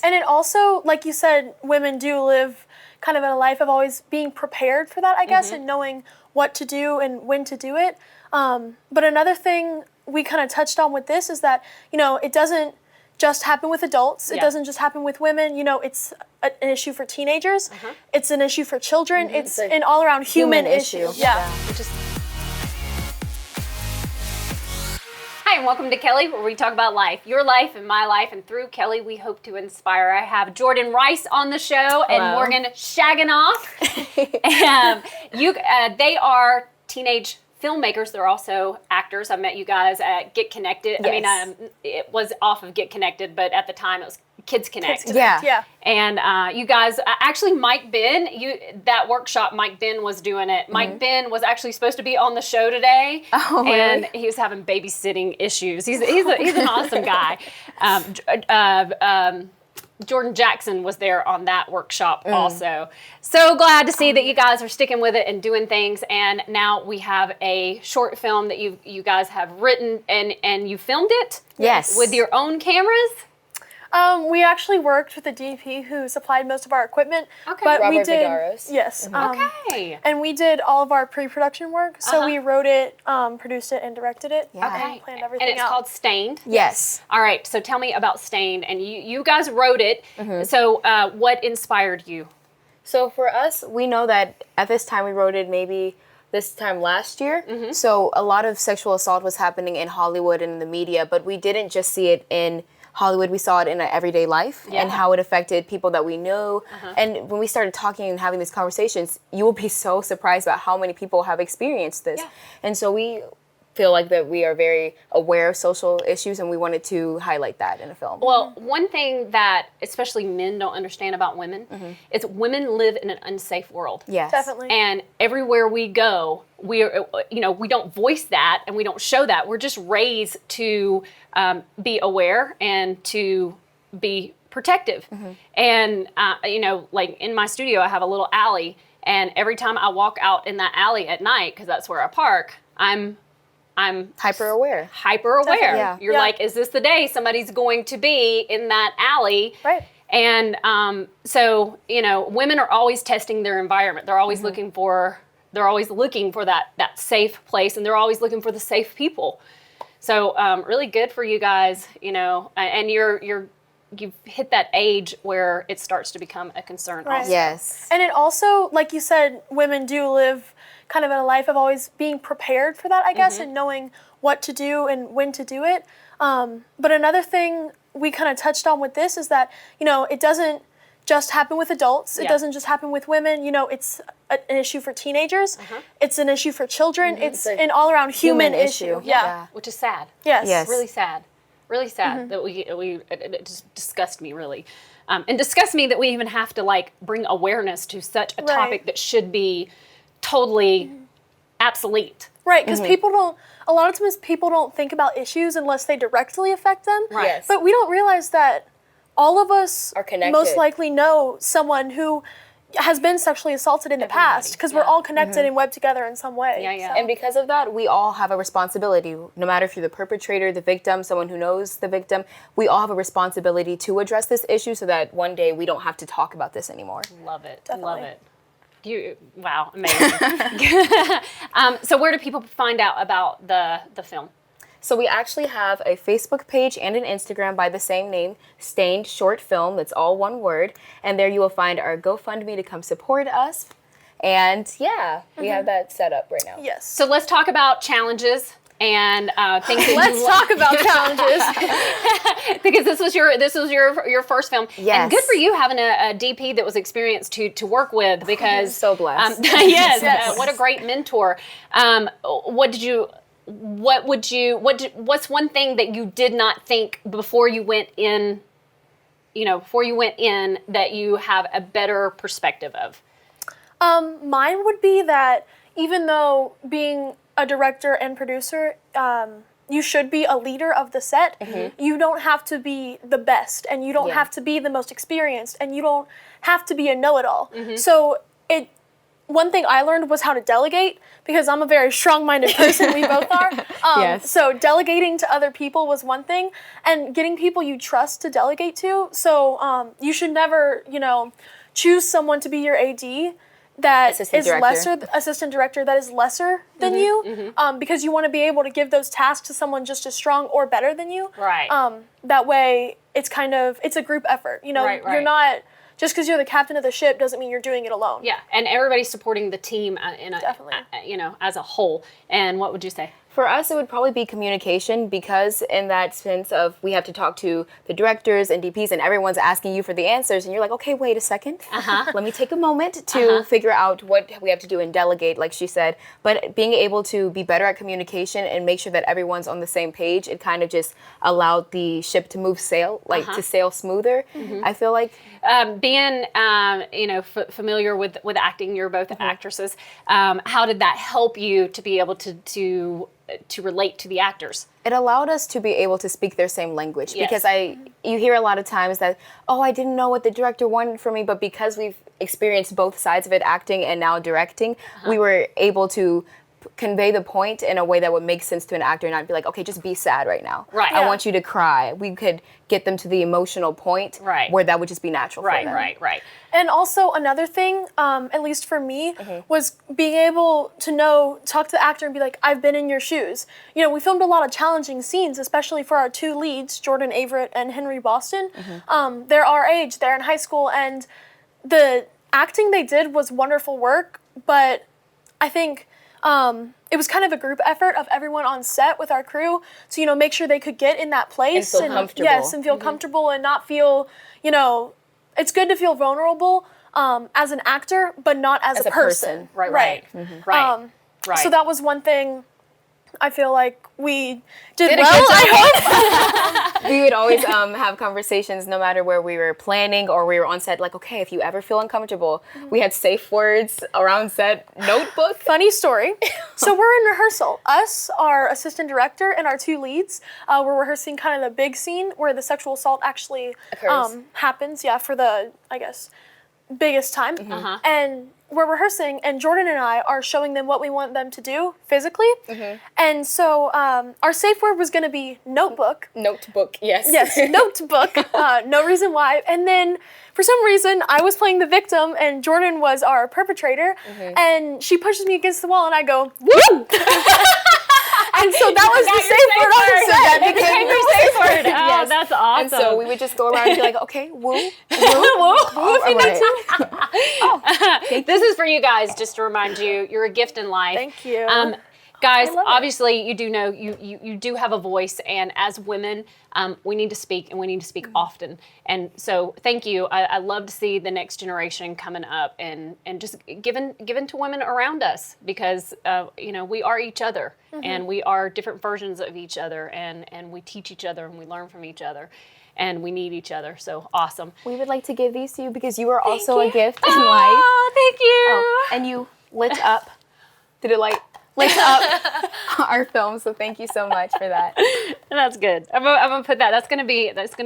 And it also, like you said, women do live kind of in a life of always being prepared for that, I guess, and knowing what to do and when to do it. But another thing we kind of touched on with this is that, it doesn't just happen with adults. It doesn't just happen with women. It's an issue for teenagers. It's an issue for children. It's an all-around human issue. Yeah. Hi, and welcome to Kelly, where we talk about life, your life and my life, and through Kelly, we hope to inspire. I have Jordan Rice on the show and Morgan Shaginaw. They are teenage filmmakers. They're also actors. I met you guys at Get Connected. Yes. I mean, it was off of Get Connected, but at the time it was Kids Connect. Yeah. And you guys, actually Mike Ben, that workshop, Mike Ben was doing it. Mike Ben was actually supposed to be on the show today. Oh, really? And he was having babysitting issues. He's an awesome guy. Jordan Jackson was there on that workshop also. So glad to see that you guys are sticking with it and doing things. And now we have a short film that you guys have written and you filmed it? Yes. With your own cameras? We actually worked with a DP who supplied most of our equipment. Okay. But we Robert did, Vigaros. yes. Okay. And we did all of our pre-production work. So we wrote it, produced it, and directed it. Yeah. Okay. And planned everything And it's out. called Stained? Yes. All right, so tell me about Stained. And you guys wrote it. So what inspired you? So for us, we know that at this time we wrote it maybe this time last year. So a lot of sexual assault was happening in Hollywood and in the media, but we didn't just see it in Hollywood, we saw it in our everyday life and how it affected people that we know. And when we started talking and having these conversations, you will be so surprised about how many people have experienced this. Yeah. And so we feel like that we are very aware of social issues and we wanted to highlight that in a film. Well, one thing that especially men don't understand about women is women live in an unsafe world. Yes. Definitely. And everywhere we go, we don't voice that and we don't show that. We're just raised to be aware and to be protective. And, like in my studio, I have a little alley. And every time I walk out in that alley at night, because that's where I park, I'm hyper aware. Yeah. You're like, is this the day somebody's going to be in that alley? Right. And so, women are always testing their environment. They're always looking for that safe place, and they're always looking for the safe people. So really good for you guys, and you've hit that age where it starts to become a concern. Right. Also. Yes. And it also, like you said, women do live kind of in a life of always being prepared for that, I guess, and knowing what to do and when to do it. But another thing we kind of touched on with this is that, it doesn't just happen with adults. It doesn't just happen with women. It's an issue for teenagers. It's an issue for children. It's an all-around human issue. Yeah. Which is sad. Yes. Really sad. Really sad that it just disgusts me really. And disgusts me that we even have to bring awareness to such a topic that should be totally obsolete. Right, because a lot of times people don't think about issues unless they directly affect them. Right. Yes. But we don't realize that all of us Are connected. most likely know someone who has been sexually assaulted in the past, because we're all connected and webbed together in some way. Yeah. So. And because of that, we all have a responsibility, no matter if you're the perpetrator, the victim, someone who knows the victim, we all have a responsibility to address this issue so that one day we don't have to talk about this anymore. Love it. Definitely. Love it. Wow, amazing. So where do people find out about the film? So we actually have a Facebook page and an Instagram by the same name, Stained Short Film. That's all one word. And there you will find our GoFundMe to come support us. And we have that set up right now. Yes. So let's talk about challenges and things. Let's talk about challenges. Because this was your first film. Yes. And good for you having a DP that was experienced to work with, because So blessed. yes. What a great mentor. What's one thing that you did not think before you went in, that you have a better perspective of? Mine would be that even though being a director and producer, you should be a leader of the set, you don't have to be the best, and you don't have to be the most experienced, and you don't have to be a know-it-all. So one thing I learned was how to delegate, because I'm a very strong-minded person. We both are. Yes. So delegating to other people was one thing, and getting people you trust to delegate to. So you should never, choose someone to be your AD that Assistant is director. assistant director that is lesser than you, because you want to be able to give those tasks to someone just as strong or better than you. Right. That way, it's a group effort. Right. You're not. Just because you're the captain of the ship doesn't mean you're doing it alone. Yeah, and everybody's supporting the team Definitely. As a whole. And what would you say? For us, it would probably be communication, because in that sense of we have to talk to the directors and DPs and everyone's asking you for the answers and you're like, okay, wait a second. Let me take a moment to figure out what we have to do and delegate, like she said. But being able to be better at communication and make sure that everyone's on the same page, it kind of just allowed the ship to to sail smoother, I feel like. Being familiar with acting, you're both actresses. How did that help you to be able to relate to the actors? It allowed us to be able to speak their same language, Yes. because you hear a lot of times that, I didn't know what the director wanted from me, but because we've experienced both sides of it, acting and now directing, we were able to convey the point in a way that would make sense to an actor, and not be like, okay, just be sad right now. Right. I Yeah. want you to cry. We could get them to the emotional point where that would just be natural for them. Right. And also another thing, at least for me, was being able to talk to the actor and be like, I've been in your shoes. We filmed a lot of challenging scenes, especially for our two leads, Jordan Averett and Henry Boston. They're our age, they're in high school, and the acting they did was wonderful work, but I think it was kind of a group effort of everyone on set with our crew to, make sure they could get in that place. And feel comfortable. Yes, and feel comfortable and not feel, it's good to feel vulnerable as an actor, but not as a person. Right. Right. So that was one thing I feel like we did a well, good job. I hope. We would always have conversations no matter where we were planning or we were on set, like, okay, if you ever feel uncomfortable, we had safe words around set, notebook. Funny story. So we're in rehearsal. Us, our assistant director, and our two leads, we're rehearsing kind of the big scene where the sexual assault actually happens, for the, I guess, biggest time. And we're rehearsing, and Jordan and I are showing them what we want them to do physically. And so our safe word was going to be notebook. Notebook, yes. Yes, notebook. No reason why. And then for some reason, I was playing the victim, and Jordan was our perpetrator. And she pushes me against the wall, and I go, woo! And so that was the safe word on the set. That became your safe word. Oh, Yes. that's awesome. And so we would just go around and be like, okay, woo, woo, Woo, woo, if you need to. This is for you guys, just to remind you, you're a gift in life. Thank you. Guys, I love it. obviously, you do know you do have a voice, and as women, we need to speak, and we need to speak often. And so, thank you. I love to see the next generation coming up and just given to women around us, because we are each other, and we are different versions of each other, and we teach each other, and we learn from each other. And we need each other. So awesome. We would like to give these to you because you are also you. a gift in life. Oh, thank you. Oh, and you lit up. Did it lit up our film? So thank you so much for that. That's good. I'm gonna put that. That's gonna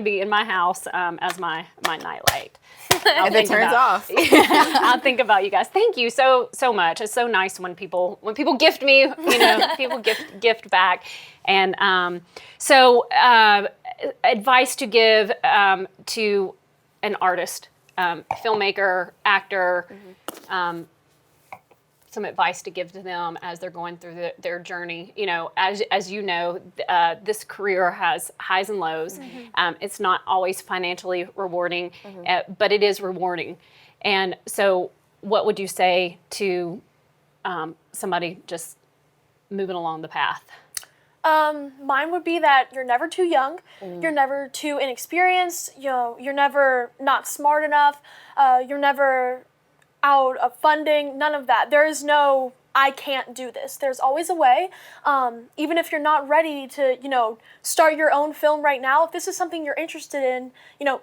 be in my house as my nightlight. If it turns off. I'll think about you guys. Thank you so much. It's so nice when people gift me. People gift back. And advice to give to an artist, filmmaker, actor. Some advice to give to them as they're going through their journey. As you know, this career has highs and lows. It's not always financially rewarding, but it is rewarding. And so what would you say to somebody just moving along the path? Mine would be that you're never too young, you're never too inexperienced, you're never not smart enough, you're never out of funding, none of that. There is no, I can't do this. There's always a way. Even if you're not ready to, start your own film right now, if this is something you're interested in,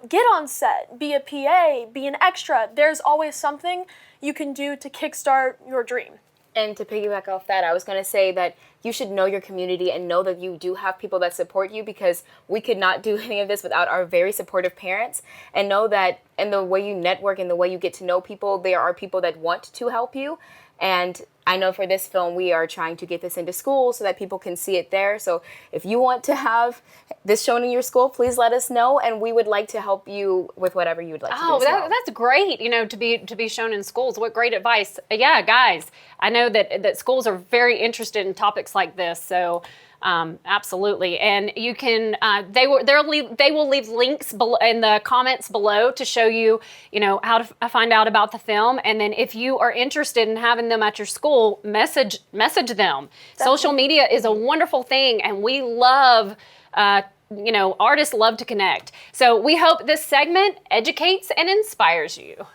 get on set, be a PA, be an extra. There's always something you can do to kickstart your dream. And to piggyback off that, I was going to say that you should know your community and know that you do have people that support you, because we could not do any of this without our very supportive parents. And know that in the way you network and the way you get to know people, there are people that want to help you. And I know for this film, we are trying to get this into school so that people can see it there. So if you want to have this shown in your school, please let us know, and we would like to help you with whatever you would like to do. Oh, that's great. To be shown in schools. What great advice. Yeah, guys, I know that schools are very interested in topics like this. So absolutely. And you can, they will leave links below in the comments below to show you, how to find out about the film. And then if you are interested in having them at your school, message them. Definitely. Social media is a wonderful thing, and we love, artists love to connect. So we hope this segment educates and inspires you.